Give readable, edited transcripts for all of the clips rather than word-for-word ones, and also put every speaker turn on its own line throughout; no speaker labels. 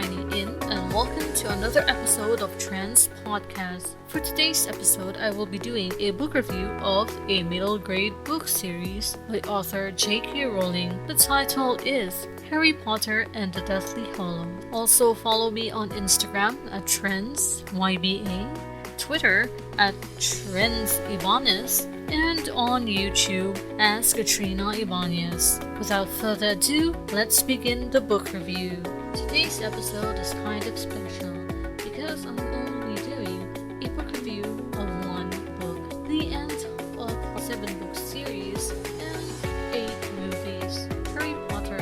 tuning in and welcome to another episode of Trenz Podcast. For today's episode, I will be doing a book review of a middle grade book series by author J.K. Rowling. The title is Harry Potter and the Deathly Hallow. Also follow me on Instagram at Trenz YBA, Twitter at Trenz Ibanez, and on YouTube as Katrina Ibanez. Without further ado, let's begin the book review. Today's episode is kind of special because I'm only doing a book review of one book, the end of a 7-book series and 8 movies, Harry Potter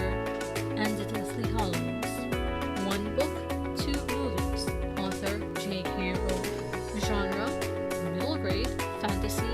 and the Deathly Hallows. 1 book, 2 movies, author J.K. Rowling. Genre, middle grade, fantasy,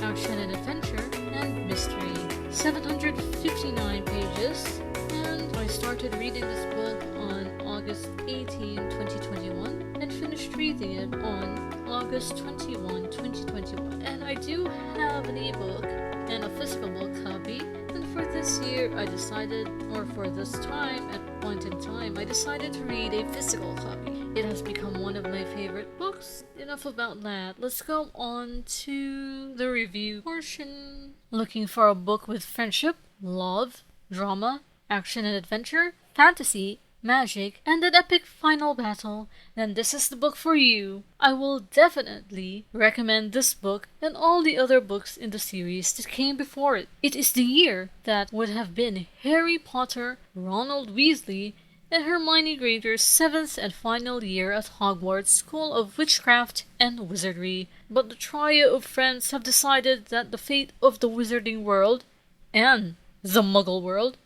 action and adventure, and mystery. 759 pages, and I started reading this book on August 18, 2021, and finished reading it on August 21, 2021. And I do have an ebook and a physical book copy, and for this year I decided, or for this time, at point in time, I decided to read a physical copy. It has become one of my favorite books. Enough about that. Let's go on to the review portion. Looking for a book with friendship, love, drama, action and adventure, fantasy, magic, and an epic final battle, then this is the book for you. I will definitely recommend this book and all the other books in the series that came before it. It is the year that would have been Harry Potter, Ronald Weasley, and Hermione Granger's 7th and final year at Hogwarts School of Witchcraft and Wizardry. But the trio of friends have decided that the fate of the wizarding world, and the Muggle world,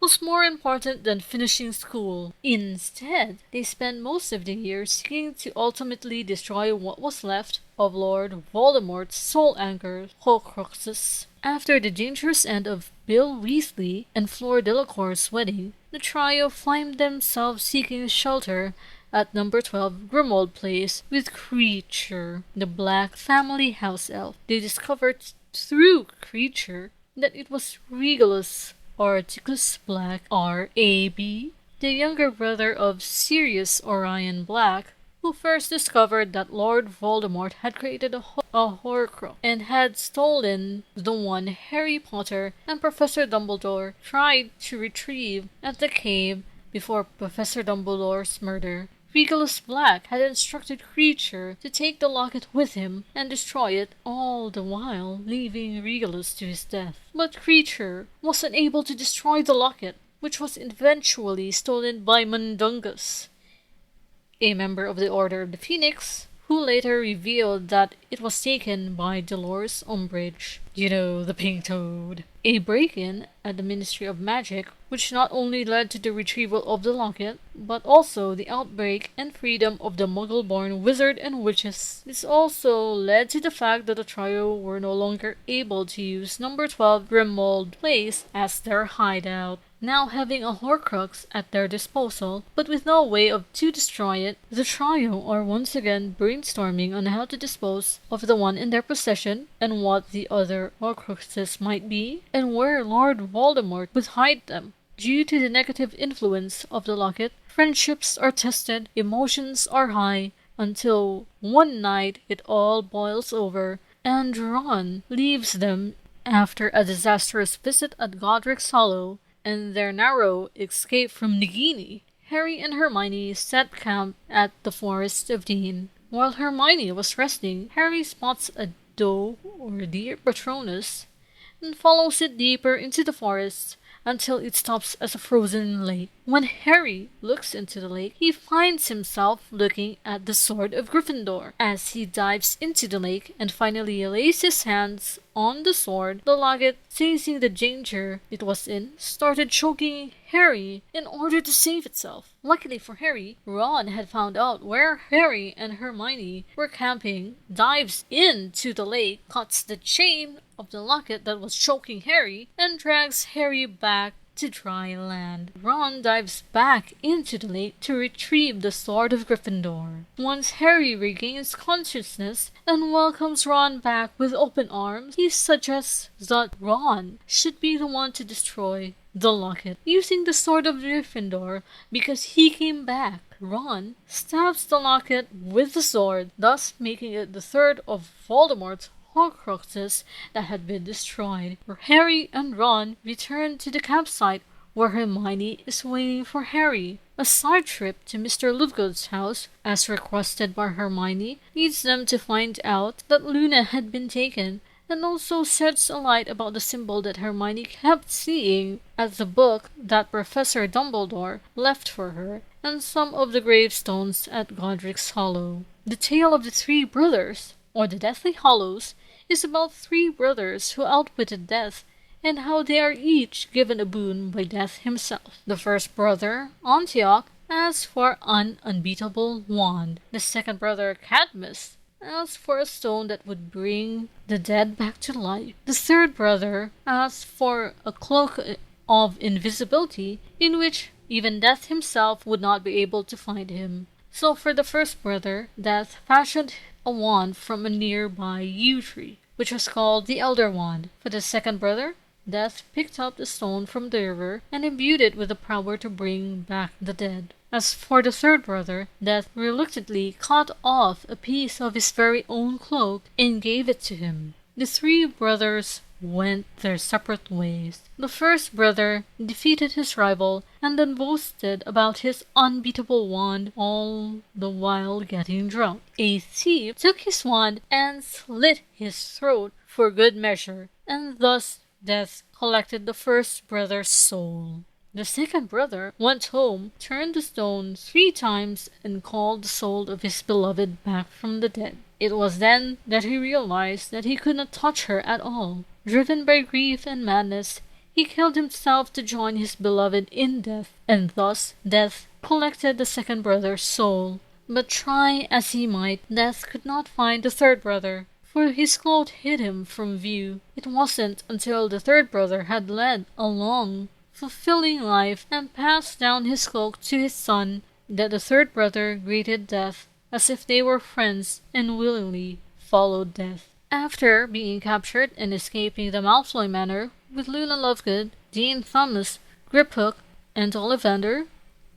was more important than finishing school. Instead, they spent most of the year seeking to ultimately destroy what was left of Lord Voldemort's soul anchor, Horcruxes. After the dangerous end of Bill Weasley and Fleur Delacour's wedding, the trio find themselves seeking shelter at number 12 Grimmauld Place with Kreacher, the black family house elf. They discovered through Kreacher that it was Regulus Articus Black, R.A.B., the younger brother of Sirius Orion Black, who first discovered that Lord Voldemort had created a Horcrux and had stolen the one Harry Potter and Professor Dumbledore tried to retrieve at the cave before Professor Dumbledore's murder. Regulus Black had instructed Kreacher to take the locket with him and destroy it, all the while leaving Regulus to his death. But Kreacher was unable to destroy the locket, which was eventually stolen by Mundungus, a member of the Order of the Phoenix, who later revealed that it was taken by Dolores Umbridge. You know, the Pink Toad. A break-in at the Ministry of Magic, which not only led to the retrieval of the locket, but also the outbreak and freedom of the Muggle-born wizard and witches. This also led to the fact that the trio were no longer able to use number 12 Grimmauld Place as their hideout. Now having a Horcrux at their disposal, but with no way to destroy it, the trio are once again brainstorming on how to dispose of the one in their possession and what the other Horcruxes might be, and where Lord Voldemort would hide them. Due to the negative influence of the locket, friendships are tested, emotions are high, until one night it all boils over, and Ron leaves them after a disastrous visit at Godric's Hollow and their narrow escape from Nagini. Harry and Hermione set camp at the Forest of Dean. While Hermione was resting, Harry spots a doe or deer Patronus and follows it deeper into the forest until it stops at a frozen lake. When Harry looks into the lake, he finds himself looking at the Sword of Gryffindor. As he dives into the lake and finally lays his hands on the sword, the locket, sensing the danger it was in, started choking Harry in order to save itself. Luckily for Harry, Ron had found out where Harry and Hermione were camping, dives into the lake, cuts the chain of the locket that was choking Harry, and drags Harry back to dry land. Ron dives back into the lake to retrieve the sword of Gryffindor. Once Harry regains consciousness and welcomes Ron back with open arms, he suggests that Ron should be the one to destroy the locket using the sword of Gryffindor because he came back. Ron stabs the locket with the sword, thus making it the third of Voldemort's Horcruxes that had been destroyed. Harry and Ron return to the campsite where Hermione is waiting for Harry. A side trip to Mr. Lovegood's house, as requested by Hermione, leads them to find out that Luna had been taken, and also sheds a light about the symbol that Hermione kept seeing at the book that Professor Dumbledore left for her, and some of the gravestones at Godric's Hollow. The tale of the three brothers, or the Deathly Hallows, is about three brothers who outwitted death and how they are each given a boon by Death himself. The first brother, Antioch, asks for an unbeatable wand. The second brother, Cadmus, asks for a stone that would bring the dead back to life. The third brother asks for a cloak of invisibility in which even Death himself would not be able to find him. So for the first brother, Death fashioned a wand from a nearby yew tree, which was called the Elder Wand. For the second brother, Death picked up the stone from the river and imbued it with the power to bring back the dead. As for the third brother, Death reluctantly cut off a piece of his very own cloak and gave it to him. The three brothers went their separate ways. The first brother defeated his rival and then boasted about his unbeatable wand, all the while getting drunk. A thief took his wand and slit his throat for good measure, and thus Death collected the first brother's soul. The second brother went home, turned the stone 3 times, and called the soul of his beloved back from the dead. It was then that he realized that he could not touch her at all. Driven by grief and madness, he killed himself to join his beloved in death, and thus Death collected the second brother's soul. But try as he might, Death could not find the third brother, for his cloak hid him from view. It wasn't until the third brother had led a long, fulfilling life and passed down his cloak to his son that the third brother greeted Death as if they were friends and willingly followed Death. After being captured and escaping the Malfoy Manor with Luna Lovegood, Dean Thomas, Griphook, and Ollivander,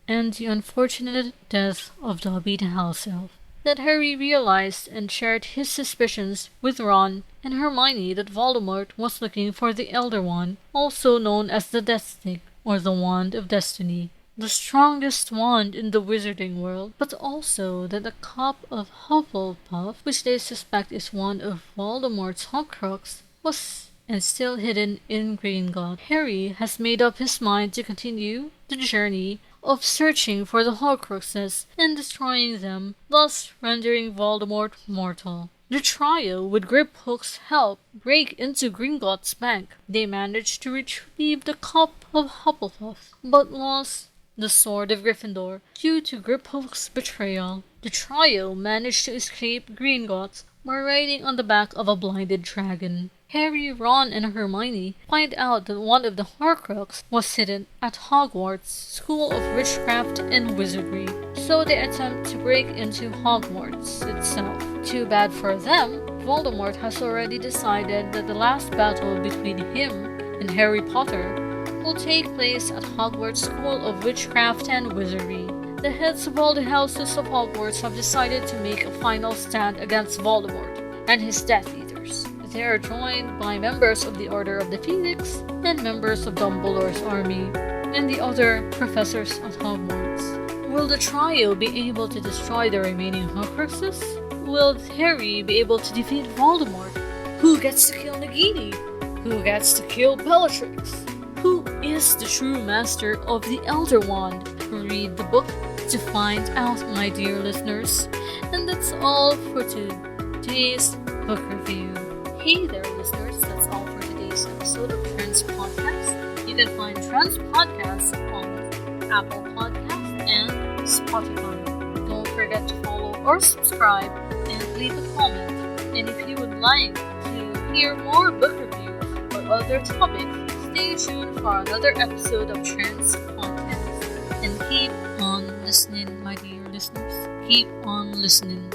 and the unfortunate death of Dobby the House Elf, that Harry realized and shared his suspicions with Ron and Hermione that Voldemort was looking for the Elder Wand, also known as the Death Stick, or the Wand of Destiny, the strongest wand in the wizarding world, but also that the cup of Hufflepuff, which they suspect is one of Voldemort's Horcrux, was and still hidden in Gringotts. Harry has made up his mind to continue the journey of searching for the Horcruxes and destroying them, thus rendering Voldemort mortal. The trio, with Griphook's help, break into Gringotts Bank. They manage to retrieve the cup of Hufflepuff, but lost the sword of Gryffindor due to Griphook's betrayal. The trio managed to escape Gringotts by riding on the back of a blinded dragon. Harry, Ron, and Hermione find out that one of the Horcrux was hidden at Hogwarts School of Witchcraft and Wizardry, so they attempt to break into Hogwarts itself. Too bad for them, Voldemort has already decided that the last battle between him and Harry Potter will take place at Hogwarts School of Witchcraft and Wizardry. The heads of all the houses of Hogwarts have decided to make a final stand against Voldemort and his Death Eaters. They are joined by members of the Order of the Phoenix and members of Dumbledore's army and the other professors at Hogwarts. Will the trio be able to destroy the remaining Horcruxes? Will Harry be able to defeat Voldemort? Who gets to kill Nagini? Who gets to kill Bellatrix? Who is the true master of the Elder Wand? Read the book to find out, my dear listeners. And that's all for today's book review. Hey there, listeners. That's all for today's episode of Trenz Podcast. You can find Trenz Podcast on Apple Podcasts and Spotify. Don't forget to follow or subscribe and leave a comment. And if you would like to hear more book reviews or other topics, stay tuned for another episode of Trenz Podcast. And keep on listening, my dear listeners. Keep on listening.